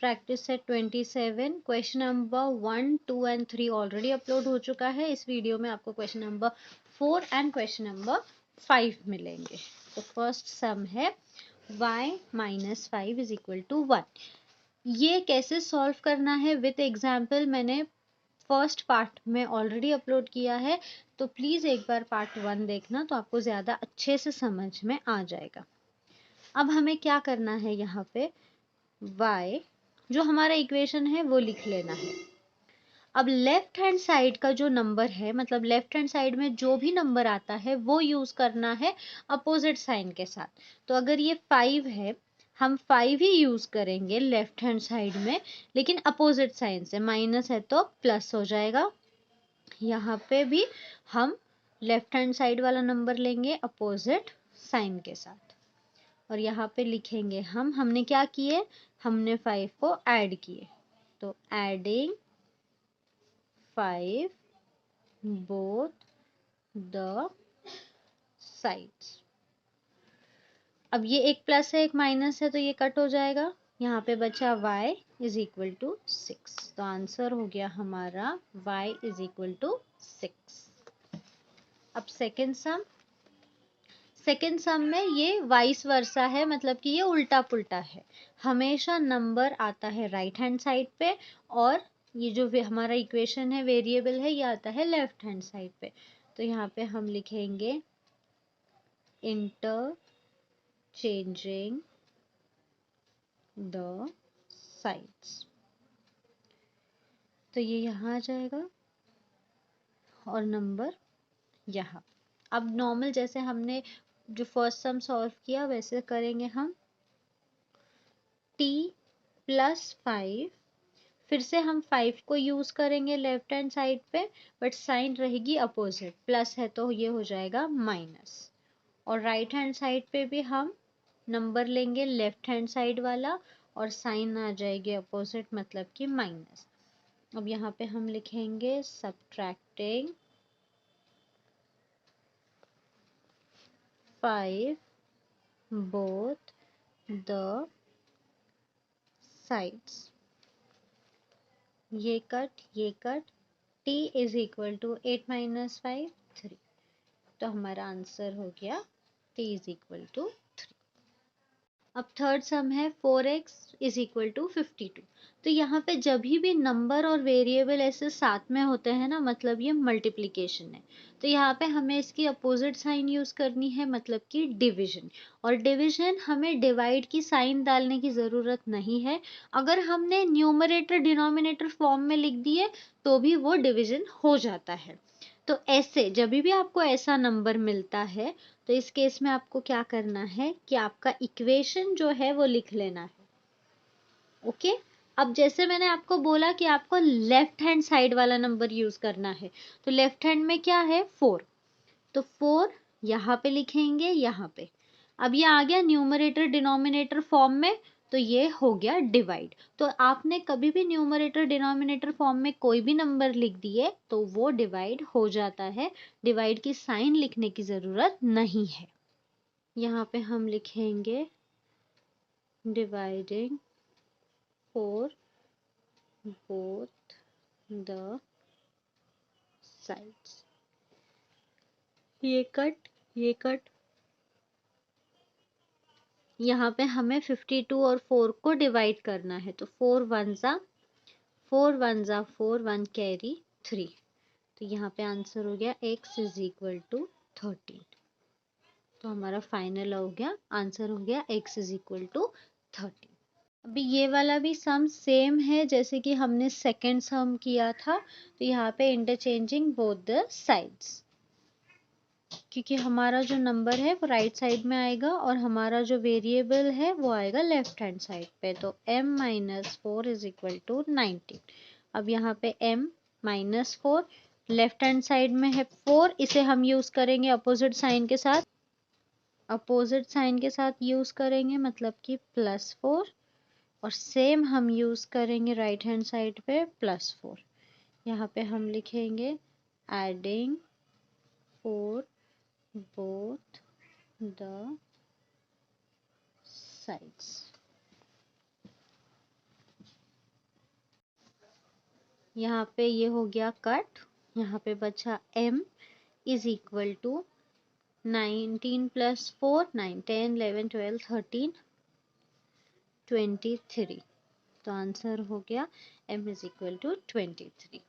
Practice set 27 question number 1, 2 and 3 already upload हो चुका है। इस वीडियो में आपको question number 4 and question number 5 मिलेंगे। तो फर्स्ट सम है y minus 5 is equal to 1। ये कैसे सॉल्व करना है विथ एग्जाम्पल मैंने फर्स्ट पार्ट में ऑलरेडी अपलोड किया है, तो प्लीज़ एक बार पार्ट 1 देखना, तो आपको ज़्यादा अच्छे से समझ में आ जाएगा। अब हमें क्या करना है, यहाँ पे y जो हमारा इक्वेशन है वो लिख लेना है। अब लेफ्ट हैंड साइड का जो नंबर है, मतलब लेफ्ट हैंड साइड में जो भी नंबर आता है वो यूज करना है अपोजिट साइन के साथ। तो अगर ये 5 है, हम 5 ही यूज करेंगे लेफ्ट हैंड साइड में, लेकिन अपोजिट साइन से। माइनस है तो प्लस हो जाएगा। यहाँ पे भी हम लेफ्ट हैंड साइड वाला नंबर लेंगे अपोजिट साइन के साथ, और यहाँ पे लिखेंगे हमने क्या किए, हमने 5 को ऐड किए, तो एडिंग 5 बोथ द साइड्स। अब ये एक प्लस है एक माइनस है, तो ये कट हो जाएगा। यहाँ पे बचा y इज इक्वल टू 6। तो आंसर हो गया हमारा y इज इक्वल टू 6। अब सेकेंड सम में ये वाइस वर्सा है, मतलब कि ये उल्टा पुल्टा है। हमेशा नंबर आता है राइट हैंड साइड पे, और ये जो हमारा इक्वेशन है वेरिएबल है, ये आता है लेफ्ट हैंड साइड पे। तो यहाँ पे हम लिखेंगे इंटरचेंजिंग द साइड्स। तो ये यहाँ आ जाएगा और नंबर यहाँ। अब नॉर्मल जैसे हमने जो फर्स्ट सम सॉल्व किया वैसे करेंगे हम। t प्लस 5, फिर से हम 5 को यूज करेंगे लेफ्ट हैंड साइड पे, बट साइन रहेगी अपोजिट। प्लस है तो ये हो जाएगा माइनस, और राइट हैंड साइड पे भी हम नंबर लेंगे लेफ्ट हैंड साइड वाला, और साइन आ जाएगी अपोजिट, मतलब कि माइनस। अब यहाँ पे हम लिखेंगे सब्ट्रैक्टिंग 5 बोथ द साइड्स। ये cut t is equal to 8 minus 5 3। तो हमारा आंसर हो गया t इज इक्वल टू 3। अब थर्ड सम है 4x इज इक्वल टू 52। तो यहाँ पे जब भी नंबर और वेरिएबल ऐसे साथ में होते हैं ना, मतलब ये मल्टीप्लिकेशन है, तो यहाँ पे हमें इसकी अपोजिट साइन यूज करनी है, मतलब कि डिवीजन। और डिवीजन हमें डिवाइड की साइन डालने की ज़रूरत नहीं है। अगर हमने न्यूमरेटर डिनोमिनेटर फॉर्म में लिख दिए तो भी वो डिवीजन हो जाता है। तो ऐसे जब भी आपको ऐसा नंबर मिलता है, तो इस केस में आपको क्या करना है कि आपका इक्वेशन जो है वो लिख लेना है। ओके। अब जैसे मैंने आपको बोला कि आपको लेफ्ट हैंड साइड वाला नंबर यूज करना है, तो लेफ्ट हैंड में क्या है 4, तो 4 यहाँ पे लिखेंगे, यहाँ पे। अब ये आ गया न्यूमरेटर डिनोमिनेटर फॉर्म में, तो ये हो गया डिवाइड। तो आपने कभी भी न्यूमरेटर डिनोमिनेटर फॉर्म में कोई भी नंबर लिख दिए तो वो डिवाइड हो जाता है। डिवाइड की साइन लिखने की ज़रूरत नहीं है। यहाँ पे हम लिखेंगे डिवाइडिंग 4 बोथ द साइड्स। ये कट यहाँ पे हमें 52 और 4 को डिवाइड करना है, तो 4 वन ज़ा 4 1 कैरी 3। तो यहाँ पे आंसर हो गया x इज इक्वल टू 13। तो हमारा फाइनल हो गया आंसर हो गया x इज इक्वल टू 13। अभी ये वाला भी सम सेम है जैसे कि हमने सेकेंड सम किया था। तो यहाँ पे इंटरचेंजिंग बोथ द साइड्स, क्योंकि हमारा जो नंबर है वो राइट साइड में आएगा और हमारा जो वेरिएबल है वो आएगा लेफ्ट हैंड साइड पे। तो m minus 4 is equal to 19। अब यहाँ पे m minus 4 left hand side में है 4, इसे हम यूज करेंगे अपोजिट साइन के साथ, यूज करेंगे, मतलब कि +4। और सेम हम यूज करेंगे राइट हैंड साइड पे +4। यहाँ पे हम लिखेंगे एडिंग 4 both the sides। यहाँ पे ये हो गया कट, यहाँ पे बचा m is equal to 19 plus 4 9 10 11 12 13 23। तो आंसर हो गया m is equal to 23।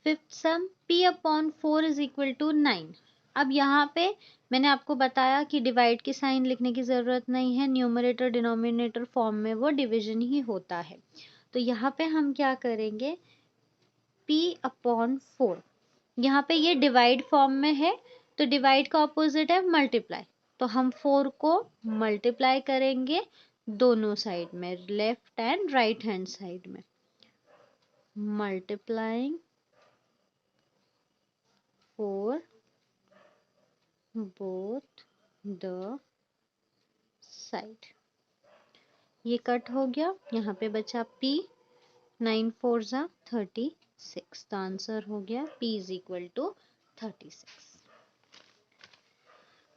Fifth sum p upon 4 is equal to 9। अब यहाँ पे मैंने आपको बताया कि डिवाइड की साइन लिखने की ज़रूरत नहीं है, न्यूमरेटर डिनोमिनेटर फॉर्म में वो डिवीजन ही होता है। तो यहाँ पे हम क्या करेंगे, p अपॉन 4, यहाँ पे ये डिवाइड फॉर्म में है तो डिवाइड का ऑपोजिट है मल्टीप्लाई, तो हम 4 को मल्टीप्लाई करेंगे दोनों साइड में, left and right hand side में, मल्टीप्लाइंग 4 बोथ द साइड। ये कट हो गया, यहाँ पे बचा p, 9 4 जा 36। तो आंसर हो गया p इज इक्वल टू 36।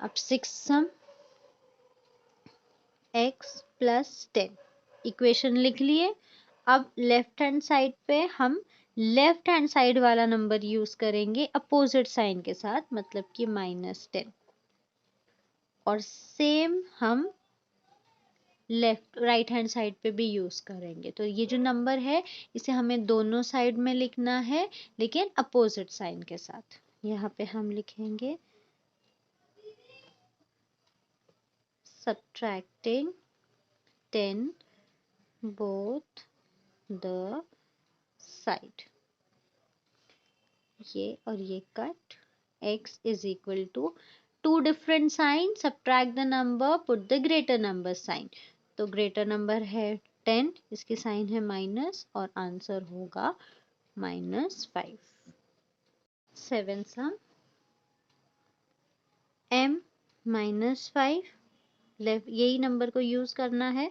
अब six sum x plus 10, equation लिख लिए। अब लेफ्ट हैंड साइड पे हम लेफ्ट हैंड साइड वाला नंबर यूज करेंगे अपोजिट साइन के साथ, मतलब कि -10, और सेम हम लेफ्ट राइट हैंड साइड पे भी यूज करेंगे। तो ये जो नंबर है इसे हमें दोनों साइड में लिखना है, लेकिन अपोजिट साइन के साथ। यहाँ पे हम लिखेंगे सब्ट्रैक्टिंग 10 बोथ द साइड, ये और ये cut, x is equal to two different sign, subtract the number, put the greater number sign. तो ग्रेटर नंबर है 10, इसकी साइन है माइनस, और आंसर होगा -5। सेवन सम m -5, लेफ्ट यही नंबर को यूज करना है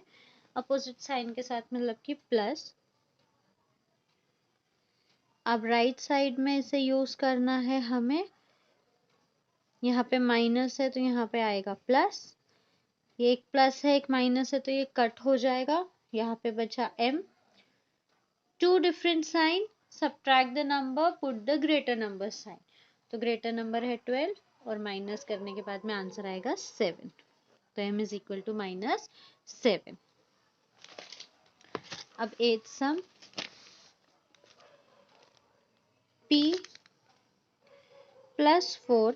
अपोजिट साइन के साथ, मतलब कि प्लस। अब राइट साइड में इसे यूज करना है हमें, यहाँ पे माइनस है तो यहाँ पे आएगा प्लस, ये एक प्लस है एक माइनस है तो ये कट हो जाएगा, यहाँ पे बचा m, two different sign, subtract the number, put the greater number sign. तो ग्रेटर नंबर है 12 और माइनस करने के बाद में आंसर आएगा 7। तो m इज इक्वल टू -7। अब एट सम p प्लस 4,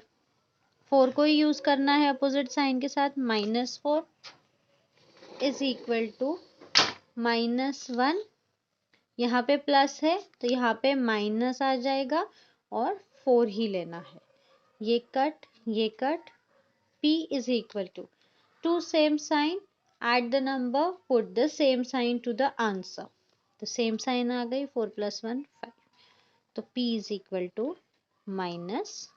4 को ही यूज करना है अपोजिट साइन के साथ, -4 इज इक्वल टू -1, यहाँ पे प्लस है तो यहाँ पे माइनस आ जाएगा और 4 ही लेना है। ये cut p is equal to two same sign, add the number, put the same sign to the answer. तो सेम साइन आ गई, 4 + 1 5, तो p इज इक्वल टू -5।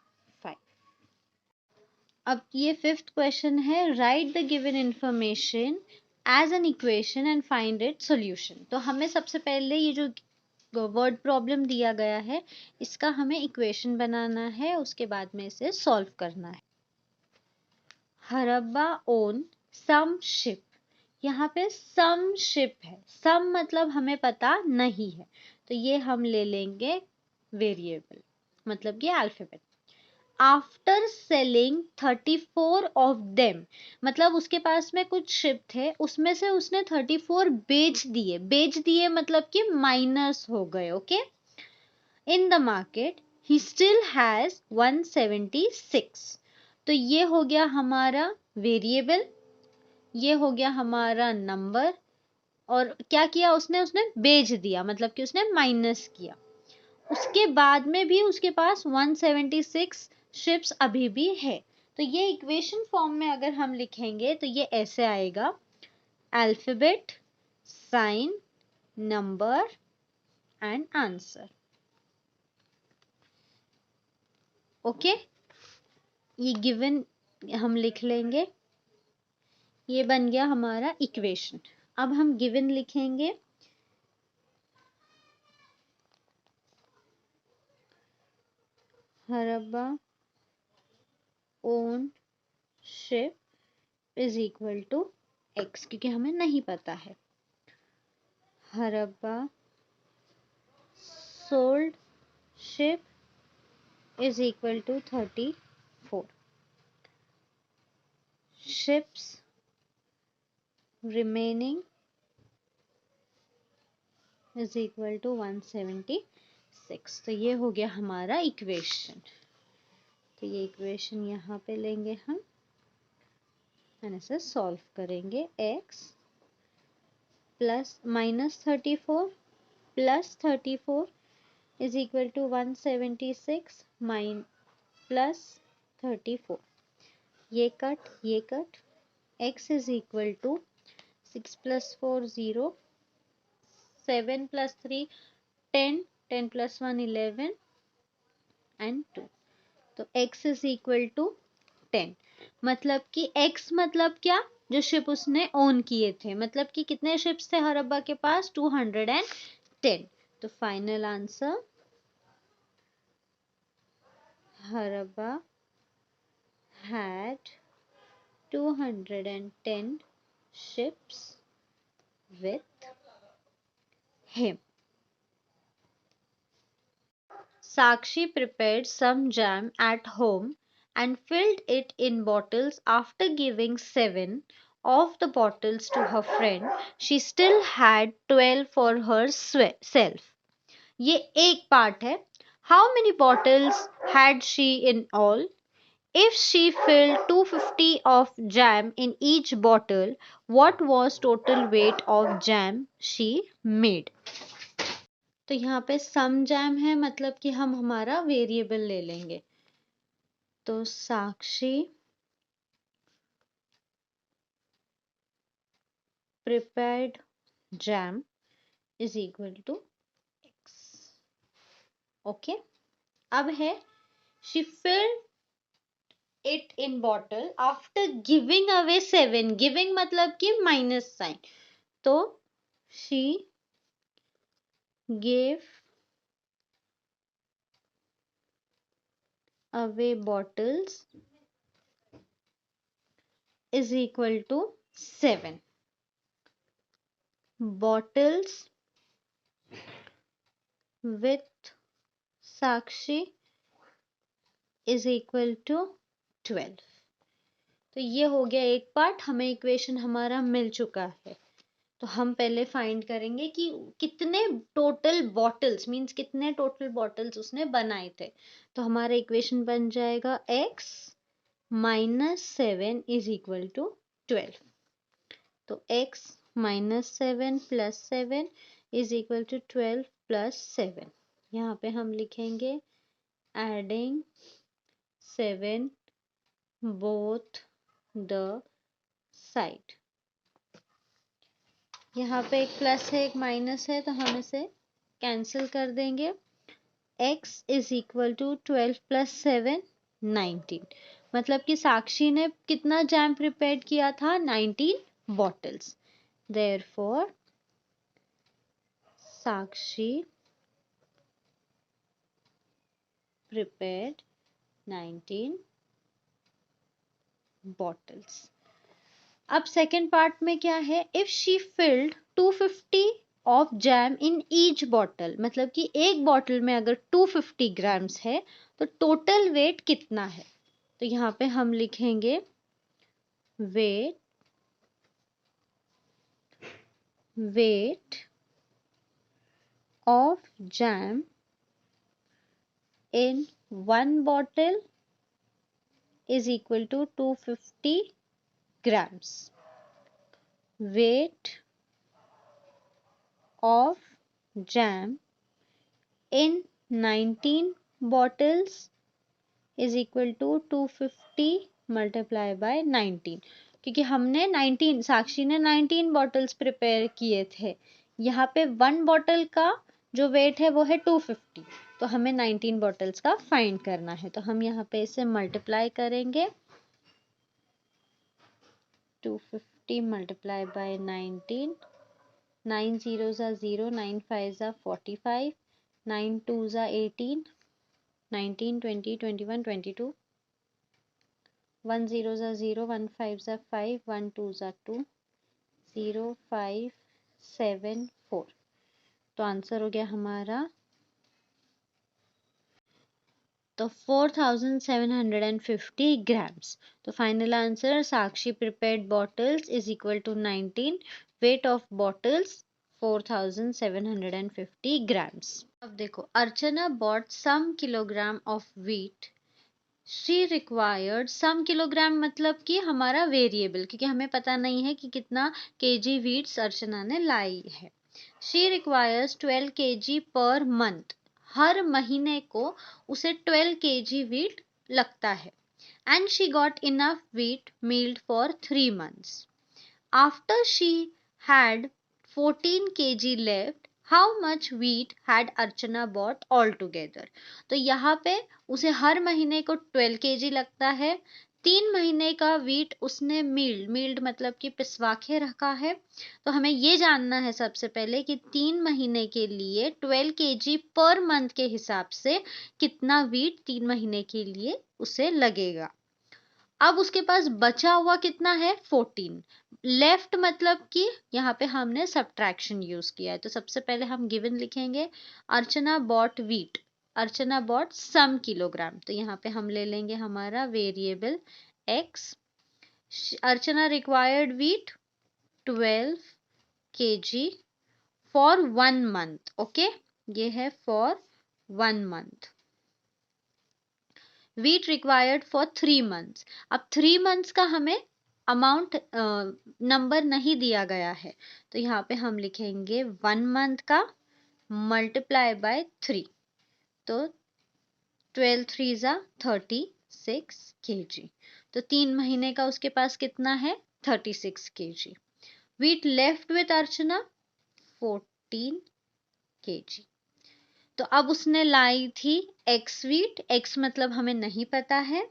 अब ये फिफ्थ क्वेश्चन है, write the given information as an equation and find it solution. तो हमें सबसे पहले ये जो वर्ड प्रॉब्लम दिया गया है इसका हमें इक्वेशन बनाना है, उसके बाद में इसे सॉल्व करना है। हरब्बा ओन सम शिप, यहाँ पे सम शिप है, सम मतलब हमें पता नहीं है तो ये हम ले लेंगे वेरिएबल, मतलब कि alphabet. After selling 34 of them, मतलब उसके पास में कुछ शिप थे, उसमें से उसने 34 बेच दिए मतलब कि माइनस हो गए। Okay, in the market he still has 176। तो ये हो गया हमारा वेरिएबल, ये हो गया हमारा नंबर, और क्या किया उसने बेच दिया मतलब कि उसने माइनस किया। उसके बाद में भी उसके पास 176 शिप्स अभी भी है। तो ये इक्वेशन फॉर्म में अगर हम लिखेंगे तो ये ऐसे आएगा, alphabet, sign, number and answer. Okay, ये गिवन हम लिख लेंगे, ये बन गया हमारा इक्वेशन। अब हम गिवन लिखेंगे, हरब्बा own ship is equal to x, क्योंकि हमें नहीं पता है। हरब्बा sold ship is equal to 34. Ships remaining is equal to 176. तो ये हो गया हमारा इक्वेशन। तो ये इक्वेशन यहाँ पे लेंगे हम एंड इसे सॉल्व करेंगे। x plus -34 plus 34 is equal to 176 plus 34। ये cut x is equal to 6 plus 4 0, 7 plus 3 10, 10 plus 1 11 and 2। तो x इज इक्वल टू 10। मतलब कि x मतलब क्या, जो शिप उसने ओन किए थे, मतलब कि कितने शिप्स थे हरब्बा के पास, 210। तो final answer, हरब्बा had 210 ships with him. Sakshi prepared some jam at home and filled it in bottles. After giving 7 of the bottles to her friend, she still had 12 for herself. ये एक part है। How many bottles had she in all? If she filled 250 of jam in each bottle, what was total weight of jam she made? तो यहाँ पे सम jam है, मतलब कि हम हमारा वेरिएबल ले लेंगे। तो Sakshi prepared jam is equal to x। Okay, अब है she filled it in bottle after giving away 7। Giving मतलब कि माइनस साइन। तो she gave away bottles is equal to 7. Bottles with Sakshi is equal to 12. तो ये हो गया एक पार्ट, हमें इक्वेशन हमारा मिल चुका है। तो हम पहले फाइंड करेंगे कि कितने टोटल बॉटल्स, मींस कितने टोटल बॉटल्स उसने बनाए थे। तो हमारा इक्वेशन बन जाएगा x minus 7 is equal to 12। तो x minus 7 plus 7 is equal to 12 plus 7। यहाँ पे हम लिखेंगे एडिंग 7 बोथ द साइड। यहाँ पे एक प्लस है एक माइनस है, तो हम इसे कैंसिल कर देंगे। x is equal to 12 plus 7 19। मतलब कि साक्षी ने कितना जैम प्रिपेयर किया था, 19 बॉटल्स। देयरफॉर साक्षी prepared 19 bottles। अब सेकेंड पार्ट में क्या है, if she field 250 of jam in each bottle, मतलब कि एक बॉटल में अगर 250 ग्राम्स है तो टोटल वेट कितना है। तो यहाँ पे हम लिखेंगे weight of jam in one bottle is equal to 250 grams. Weight of jam in 19 bottles is equal to 250 multiply by 19। क्योंकि हमने 19, साक्षी ने 19 बॉटल्स प्रिपेयर किए थे। यहाँ पे वन बॉटल का जो वेट है वो है 250, तो हमें 19 बॉटल्स का फाइंड करना है। तो हम यहाँ पे इसे मल्टीप्लाई करेंगे, 250 multiply by 19, 9 zeros are 0, 9 5s are 45, 9 2s are 18, 19 20 21 22, 1 zeros are 0, 1 5s are 5, 1 2s are 2, 0 5 7 4। तो आंसर हो गया हमारा तो 4750 grams. तो final answer Sakshi prepared bottles is equal to 19. Weight of bottles 4750 grams. अब देखो अर्चना bought some kilogram of wheat. She required some kilogram मतलब कि हमारा वेरिएबल, क्योंकि हमें पता नहीं है कि कितना केजी wheats अर्चना ने लाई है. She requires 12 kg per month. हर महीने को उसे 12 kg wheat लगता है. And she got enough wheat milled for 3 months. After she had 14 kg left, how much wheat had Archana bought altogether? तो यहाँ पे उसे हर महीने को 12 kg लगता है. 3 महीने का वीट उसने मील्ड मतलब कि पिसवा के रखा है. तो हमें ये जानना है सबसे पहले कि 3 महीने के लिए 12 kg पर मंथ के हिसाब से कितना वीट 3 महीने के लिए उसे लगेगा. अब उसके पास बचा हुआ कितना है 14. लेफ्ट मतलब कि यहाँ पे हमने सब्ट्रैक्शन यूज किया है. तो सबसे पहले हम गिवन लिखेंगे अर्चना बॉट वीट. अर्चना बॉट सम किलोग्राम. तो यहाँ पे हम ले लेंगे हमारा variable x. Archana required wheat 12 kg for 1 month. Okay, ये है for 1 month. Wheat required for 3 months. अब 3 मंथ्स का हमें अमाउंट नंबर नहीं दिया गया है. तो यहाँ पे हम लिखेंगे 1 मंथ का मल्टीप्लाई बाय 3. तो 12 3 जा 36 kg. तो 3 महीने का उसके पास कितना है 36 kg. Wheat left with Archana 14 kg. तो अब उसने लाई थी एक्स वीट. एक्स मतलब हमें नहीं पता है.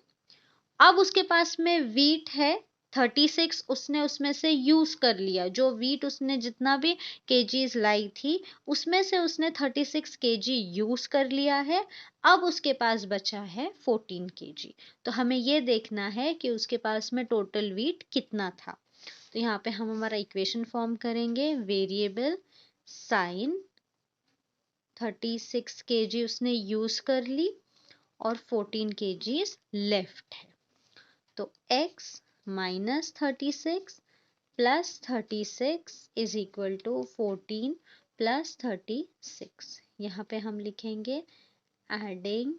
अब उसके पास में वीट है 36. उसने उसमें से यूज कर लिया. जो वीट उसने जितना भी केजीज लाई थी उसमें से उसने 36 केजी यूज कर लिया है. अब उसके पास बचा है 14 केजी. तो हमें ये देखना है कि उसके पास में टोटल वीट कितना था. तो यहाँ पे हम हमारा इक्वेशन फॉर्म करेंगे. वेरिएबल साइन 36 केजी उसने यूज कर ली और 14 केजीज लेफ्ट है. तो x minus 36 plus 36 is equal to 14 plus 36. यहाँ पे हम लिखेंगे एडिंग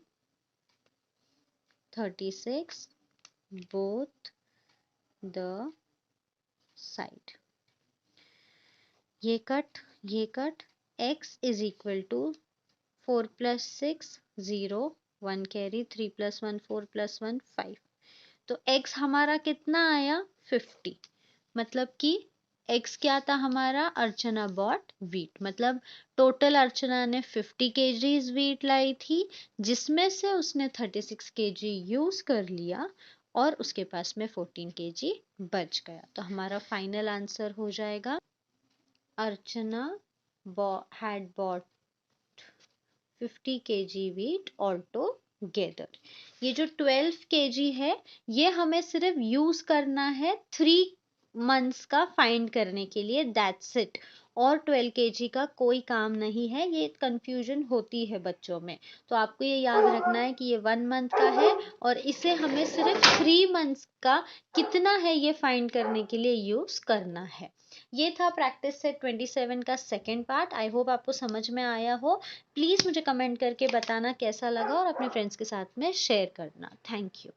36 बोथ द साइड. ये cut x is equal to 4 plus 6 0 1 carry 3 plus 1 4 plus 1 5. तो x हमारा कितना आया 50. मतलब कि x क्या था हमारा अर्चना बॉट वीट. मतलब टोटल अर्चना ने 50 केजीज वीट लाई थी जिसमें से उसने 36 केजी यूज कर लिया और उसके पास में 14 केजी बच गया. तो हमारा फाइनल आंसर हो जाएगा अर्चना had bought 50 kg wheat altogether. ये जो 12 kg है ये हमें सिर्फ यूज करना है 3 मंथ्स का फाइंड करने के लिए. That's it. और 12 kg का कोई काम नहीं है. ये कंफ्यूजन होती है बच्चों में. तो आपको ये याद रखना है कि ये 1 मंथ का है और इसे हमें सिर्फ 3 मंथ्स का कितना है ये फाइंड करने के लिए यूज करना है. ये था प्रैक्टिस सेट 27 का सेकेंड पार्ट. आई होप आपको समझ में आया हो. प्लीज़ मुझे कमेंट करके बताना कैसा लगा और अपने फ्रेंड्स के साथ में शेयर करना. Thank you.